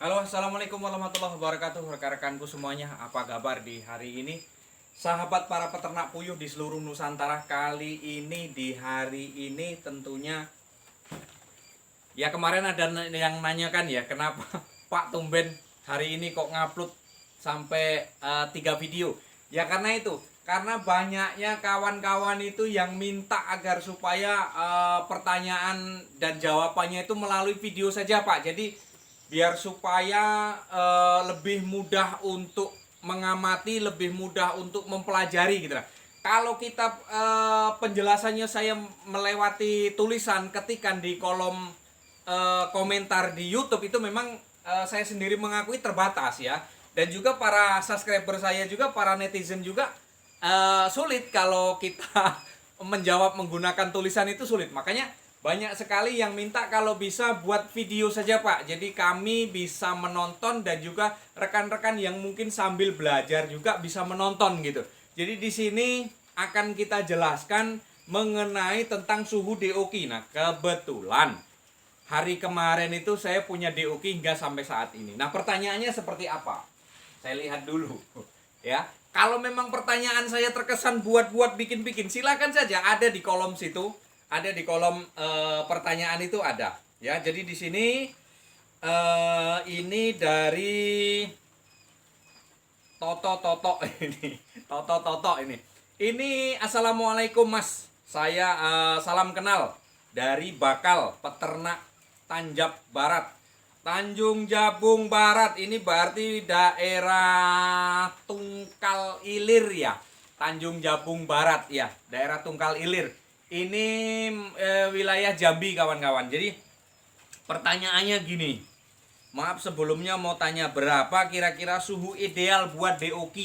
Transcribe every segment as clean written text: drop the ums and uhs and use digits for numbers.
Halo, assalamualaikum warahmatullahi wabarakatuh, rekan-rekanku semuanya. Apa kabar di hari ini? Sahabat para peternak puyuh di seluruh Nusantara, kali ini di hari ini tentunya ya kemarin ada yang nanyakan ya, kenapa Pak Tumben hari ini kok ngupload sampai 3 video. Ya karena itu, karena banyaknya kawan-kawan itu yang minta agar supaya pertanyaan dan jawabannya itu melalui video saja Pak. Jadi biar supaya lebih mudah untuk mengamati, lebih mudah untuk mempelajari gitu lah. Kalau kita penjelasannya saya melewati tulisan ketikan di kolom komentar di YouTube itu memang saya sendiri mengakui terbatas ya. Dan juga para subscriber saya juga, para netizen juga sulit kalau kita menjawab menggunakan tulisan itu sulit. Makanya banyak sekali yang minta kalau bisa buat video saja Pak. Jadi kami bisa menonton dan juga rekan-rekan yang mungkin sambil belajar juga bisa menonton gitu. Jadi di sini akan kita jelaskan mengenai tentang suhu DOQ. Nah, kebetulan hari kemarin itu saya punya DOQ hingga sampai saat ini. Nah, pertanyaannya seperti apa? Saya lihat dulu. Ya, kalau memang pertanyaan saya terkesan buat-buat bikin-bikin, silakan saja, ada di kolom situ. Ada di kolom pertanyaan itu ada ya. Jadi di sini ini dari Toto ini. Toto ini assalamualaikum Mas, saya salam kenal dari Bakal Peternak Tanjung Jabung Barat. Ini berarti daerah Tungkal Ilir ya, Tanjung Jabung Barat ya, daerah Tungkal Ilir. Ini wilayah Jambi kawan-kawan. Jadi pertanyaannya gini. Maaf sebelumnya mau tanya, berapa kira-kira suhu ideal buat DOQ?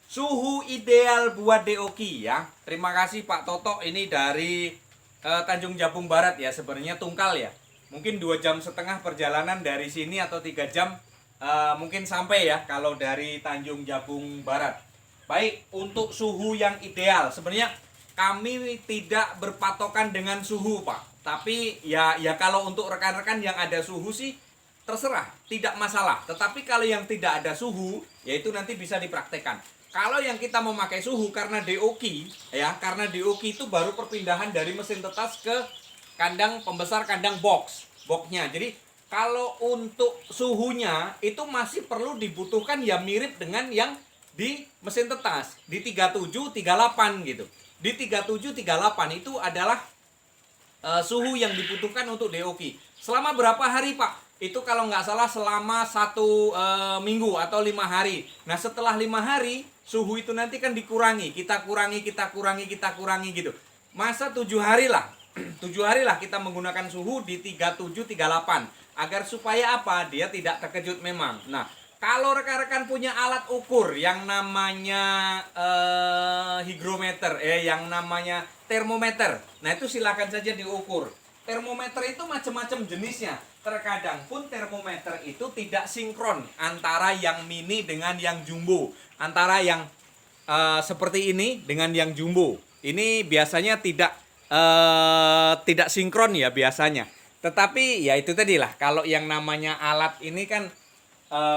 Suhu ideal buat DOQ ya. Terima kasih Pak Toto, ini dari Tanjung Jabung Barat ya. Sebenarnya Tungkal ya. Mungkin 2,5 jam perjalanan dari sini atau 3 jam mungkin sampai ya kalau dari Tanjung Jabung Barat. Baik, untuk suhu yang ideal sebenarnya kami tidak berpatokan dengan suhu Pak. Tapi ya kalau untuk rekan-rekan yang ada suhu sih terserah, tidak masalah. Tetapi kalau yang tidak ada suhu, yaitu nanti bisa dipraktekkan. Kalau yang kita memakai suhu karena DOQ ya, karena DOQ itu baru perpindahan dari mesin tetas ke kandang pembesar, kandang boxnya. Jadi kalau untuk suhunya itu masih perlu dibutuhkan ya mirip dengan yang di mesin tetas di 37 38 gitu. Di 37 38 itu adalah suhu yang dibutuhkan untuk DOQ. Selama berapa hari Pak? Itu kalau nggak salah selama 1 minggu atau 5 hari. Nah setelah 5 hari suhu itu nanti kan dikurangi, kita kurangi gitu. Masa 7 hari lah, 7 hari lah kita menggunakan suhu di 37 38 agar supaya apa? Dia tidak terkejut memang. Nah kalau rekan-rekan punya alat ukur yang namanya higrometer, yang namanya termometer, nah itu silakan saja diukur. Termometer itu macam-macam jenisnya. Terkadang pun termometer itu tidak sinkron antara yang mini dengan yang jumbo, antara yang seperti ini dengan yang jumbo. Ini biasanya tidak sinkron ya biasanya. Tetapi ya itu tadi lah, kalau yang namanya alat ini kan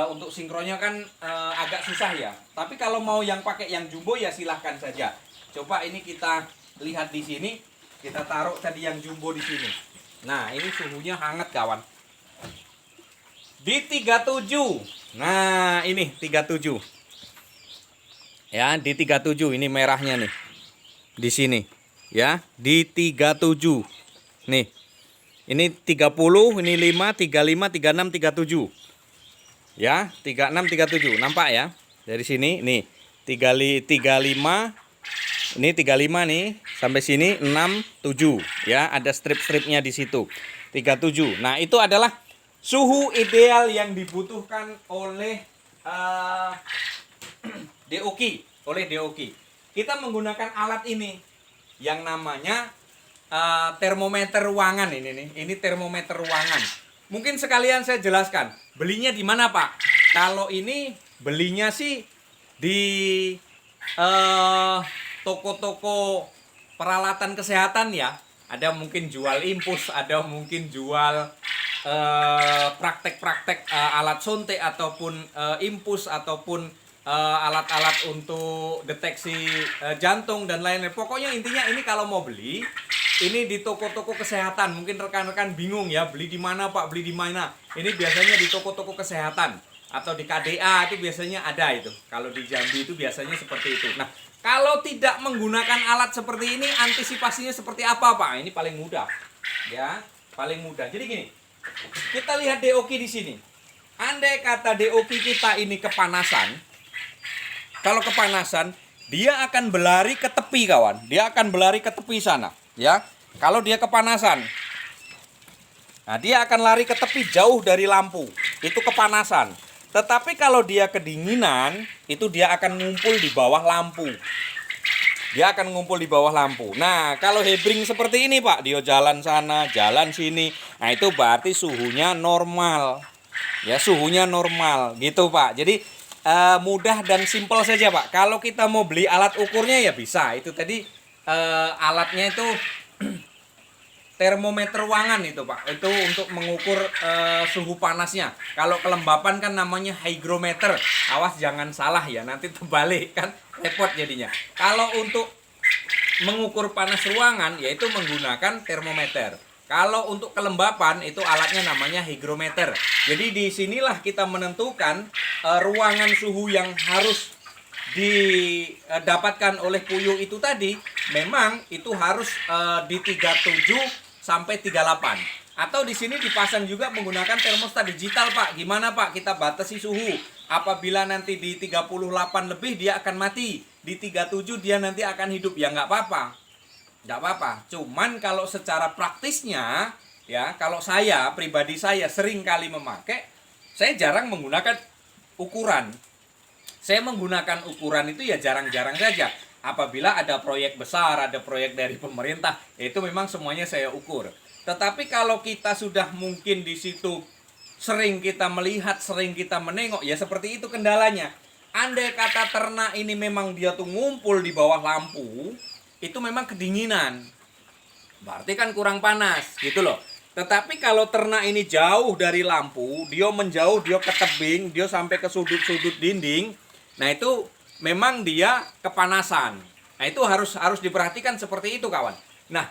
untuk sinkronnya kan agak susah ya. Tapi kalau mau yang pakai yang jumbo ya silahkan saja. Coba ini kita lihat di sini. Kita taruh tadi yang jumbo di sini. Nah ini suhunya hangat kawan. Di 37. Nah ini 37. Ya di 37 ini merahnya nih. Di sini. Ya di 37. Nih. Ini 30, ini 5, 35, 36, 37. Ya, 36 37. Nampak ya? Dari sini nih 35, ini 35 nih sampai sini 6 7 ya, ada strip-stripnya di situ. 37. Nah, itu adalah suhu ideal yang dibutuhkan oleh DOQ, Kita menggunakan alat ini yang namanya termometer ruangan ini nih. Ini termometer ruangan. Mungkin sekalian saya jelaskan, belinya di mana Pak? Kalau ini belinya sih di toko-toko peralatan kesehatan ya. Ada mungkin jual impus, ada mungkin jual praktek-praktek alat suntik ataupun impus ataupun alat-alat untuk deteksi jantung dan lain-lain. Pokoknya intinya ini kalau mau beli ini di toko-toko kesehatan. Mungkin rekan-rekan bingung ya, beli di mana Pak, beli di mana. Ini biasanya di toko-toko kesehatan atau di KDA itu biasanya ada itu. Kalau di Jambi itu biasanya seperti itu. Nah, kalau tidak menggunakan alat seperti ini, antisipasinya seperti apa Pak? Ini paling mudah. Ya, paling mudah. Jadi gini, kita lihat DOQ di sini. Andai kata DOQ kita ini kepanasan, kalau kepanasan, dia akan berlari ke tepi kawan. Dia akan berlari ke tepi sana, ya. Kalau dia kepanasan, nah dia akan lari ke tepi jauh dari lampu. Itu kepanasan. Tetapi kalau dia kedinginan, itu dia akan ngumpul di bawah lampu. Dia akan ngumpul di bawah lampu. Nah, kalau hebring seperti ini Pak, dia jalan sana, jalan sini. Nah, itu berarti suhunya normal. Ya, suhunya normal gitu Pak. Jadi mudah dan simpel saja Pak. Kalau kita mau beli alat ukurnya ya bisa. Itu tadi alatnya itu termometer ruangan itu Pak. Itu untuk mengukur suhu panasnya. Kalau kelembapan kan namanya hygrometer. Awas jangan salah ya, nanti terbalik kan repot jadinya. Kalau untuk mengukur panas ruangan yaitu menggunakan termometer. Kalau untuk kelembapan itu alatnya namanya hygrometer. Jadi disinilah kita menentukan ruangan suhu yang harus didapatkan oleh puyuh itu tadi. Memang itu harus di 37 sampai 38. Atau di sini dipasang juga menggunakan termostat digital Pak. Gimana Pak? Kita batasi suhu. Apabila nanti di 38 lebih dia akan mati. Di 37 dia nanti akan hidup. Ya nggak apa-apa. Nggak apa-apa. Cuman kalau secara praktisnya, ya kalau saya, pribadi saya sering kali memakai, saya jarang menggunakan ukuran. Saya menggunakan ukuran itu ya jarang-jarang saja. Apabila ada proyek besar, ada proyek dari pemerintah, itu memang semuanya saya ukur. Tetapi kalau kita sudah mungkin di situ sering kita melihat, sering kita menengok, ya seperti itu kendalanya. Andai kata ternak ini memang dia tuh ngumpul di bawah lampu, itu memang kedinginan. Berarti kan kurang panas, gitu loh. Tetapi kalau ternak ini jauh dari lampu, dia menjauh, dia ke tebing, dia sampai ke sudut-sudut dinding, nah itu memang dia kepanasan. Nah itu harus diperhatikan seperti itu kawan. Nah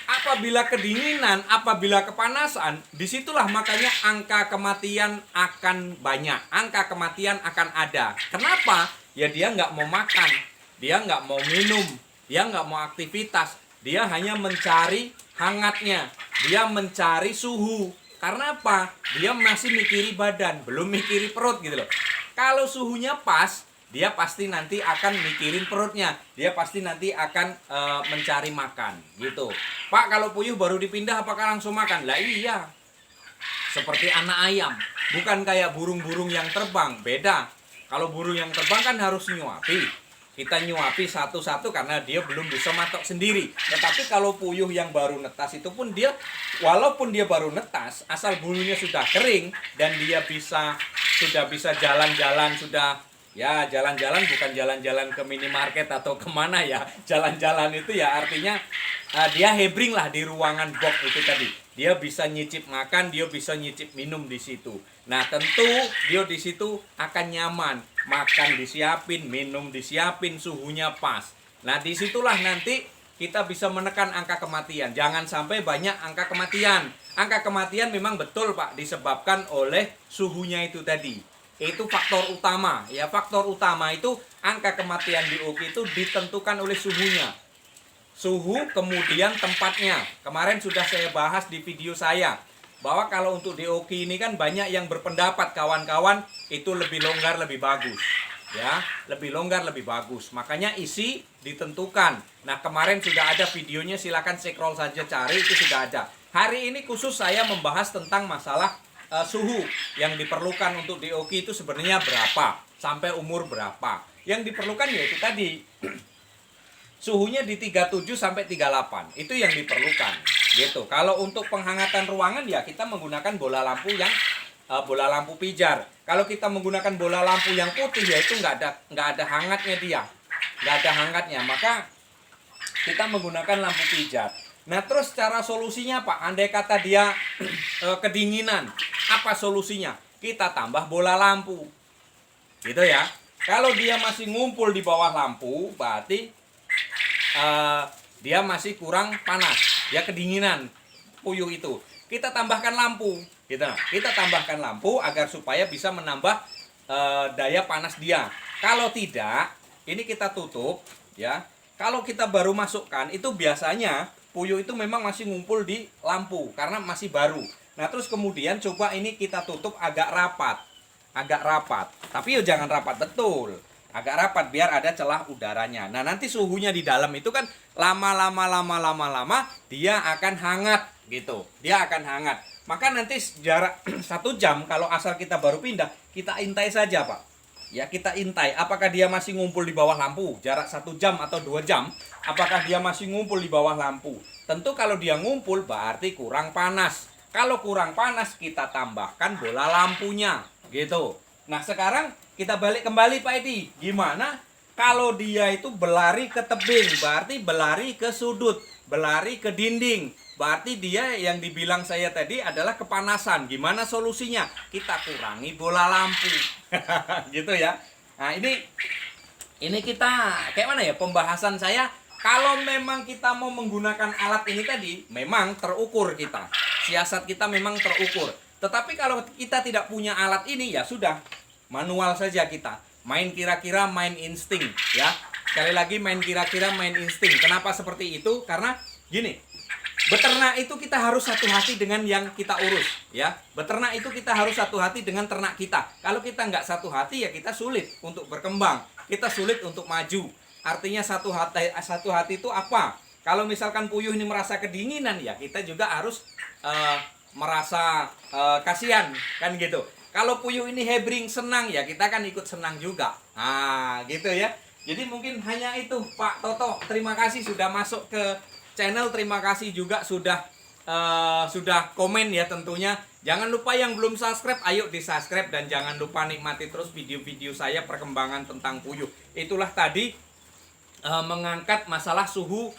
apabila kedinginan, apabila kepanasan, disitulah makanya angka kematian akan banyak. Angka kematian akan ada. Kenapa? Ya dia nggak mau makan, dia nggak mau minum, dia nggak mau aktivitas. Dia hanya mencari hangatnya, dia mencari suhu. Karena apa? Dia masih mikiri badan, belum mikiri perut gitu loh. Kalau suhunya pas, dia pasti nanti akan mikirin perutnya. Dia pasti nanti akan mencari makan gitu. Pak, kalau puyuh baru dipindah apakah langsung makan? Lah iya. Seperti anak ayam. Bukan kayak burung-burung yang terbang. Beda. Kalau burung yang terbang kan harus nyuapi. Kita nyuapi satu-satu karena dia belum bisa matok sendiri. Tetapi kalau puyuh yang baru netas itu pun dia, walaupun dia baru netas, asal bulunya sudah kering dan dia sudah bisa jalan-jalan, sudah ya jalan-jalan, bukan jalan-jalan ke minimarket atau kemana ya. Jalan-jalan itu ya artinya dia hebring lah di ruangan box itu tadi. Dia bisa nyicip makan, dia bisa nyicip minum di situ. Nah tentu dia di situ akan nyaman. Makan disiapin, minum disiapin, suhunya pas. Nah disitulah nanti kita bisa menekan angka kematian. Jangan sampai banyak angka kematian. Angka kematian memang betul Pak disebabkan oleh suhunya itu tadi. Itu faktor utama. Ya faktor utama itu angka kematian di UK itu ditentukan oleh suhunya. Suhu kemudian tempatnya. Kemarin sudah saya bahas di video saya bahwa kalau untuk DOQ ini kan banyak yang berpendapat kawan-kawan itu lebih longgar lebih bagus. Ya, lebih longgar lebih bagus. Makanya isi ditentukan. Nah, kemarin sudah ada videonya, silakan scroll saja cari, itu sudah ada. Hari ini khusus saya membahas tentang masalah suhu yang diperlukan untuk DOQ itu sebenarnya berapa, sampai umur berapa. Yang diperlukan yaitu tadi suhunya di 37 sampai 38. Itu yang diperlukan. Gitu. Kalau untuk penghangatan ruangan ya kita menggunakan bola lampu yang bola lampu pijar. Kalau kita menggunakan bola lampu yang putih ya itu nggak ada hangatnya dia. Nggak ada hangatnya. Maka kita menggunakan lampu pijar. Nah, terus cara solusinya apa? Andai kata dia kedinginan, apa solusinya? Kita tambah bola lampu. Gitu ya. Kalau dia masih ngumpul di bawah lampu, berarti dia masih kurang panas, dia kedinginan puyuh itu. Kita tambahkan lampu, gitu. Kita tambahkan lampu agar supaya bisa menambah daya panas dia. Kalau tidak, ini kita tutup, ya. Kalau kita baru masukkan, itu biasanya puyuh itu memang masih ngumpul di lampu karena masih baru. Nah, terus kemudian coba ini kita tutup agak rapat, tapi ya jangan rapat betul, agak rapat biar ada celah udaranya. Nah, nanti suhunya di dalam itu kan lama dia akan hangat gitu, dia akan hangat. Maka nanti jarak 1 jam kalau asal kita baru pindah, kita intai saja Pak ya, kita intai apakah dia masih ngumpul di bawah lampu jarak 1 jam atau 2 jam, apakah dia masih ngumpul di bawah lampu. Tentu kalau dia ngumpul berarti kurang panas. Kalau kurang panas kita tambahkan bola lampunya gitu. Nah, sekarang kita balik kembali Pak Edi. Gimana kalau dia itu berlari ke tebing, berarti berlari ke sudut, berlari ke dinding, berarti dia yang dibilang saya tadi adalah kepanasan. Gimana solusinya? Kita kurangi bola lampu. Gitu ya. Nah, ini kita kayak mana ya pembahasan saya. Kalau memang kita mau menggunakan alat ini tadi, memang terukur kita. Siasat kita memang terukur. Tetapi kalau kita tidak punya alat ini, ya sudah, manual saja kita. Main kira-kira, main insting, ya. Sekali lagi main kira-kira, main insting. Kenapa seperti itu? Karena gini, beternak itu kita harus satu hati dengan yang kita urus, ya. Beternak itu kita harus satu hati dengan ternak kita. Kalau kita nggak satu hati, ya kita sulit untuk berkembang. Kita sulit untuk maju. Artinya satu hati itu apa? Kalau misalkan puyuh ini merasa kedinginan, ya kita juga harus merasa kasihan, kan gitu. Kalau puyuh ini hebring senang, ya kita kan ikut senang juga. Nah, gitu ya. Jadi mungkin hanya itu Pak Toto. Terima kasih sudah masuk ke channel. Terima kasih juga sudah komen ya tentunya. Jangan lupa yang belum subscribe, ayo di subscribe. Dan jangan lupa nikmati terus video-video saya perkembangan tentang puyuh. Itulah tadi mengangkat masalah suhu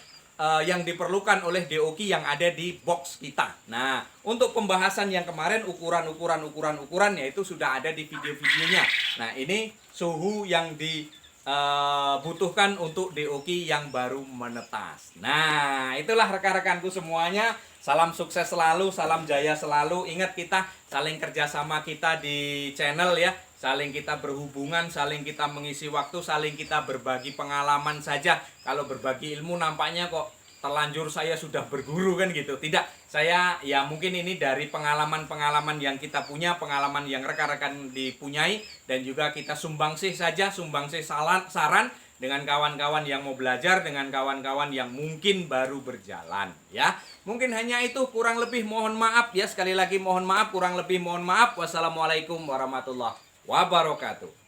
yang diperlukan oleh DOQ yang ada di box kita. Nah, untuk pembahasan yang kemarin ukuran yaitu sudah ada di video-videonya. Nah, ini suhu yang dibutuhkan untuk DOQ yang baru menetas. Nah, itulah rekan-rekanku semuanya. Salam sukses selalu, salam jaya selalu. Ingat kita saling kerjasama kita di channel ya. Saling kita berhubungan, saling kita mengisi waktu, saling kita berbagi pengalaman saja. Kalau berbagi ilmu nampaknya kok terlanjur saya sudah berguru kan gitu. Tidak, saya ya mungkin ini dari pengalaman-pengalaman yang kita punya, pengalaman yang rekan-rekan dipunyai. Dan juga kita sumbangsih saja, sumbangsih saran dengan kawan-kawan yang mau belajar, dengan kawan-kawan yang mungkin baru berjalan ya. Mungkin hanya itu, kurang lebih mohon maaf ya. Sekali lagi mohon maaf, kurang lebih mohon maaf. Wassalamualaikum warahmatullahi wabarakatuh.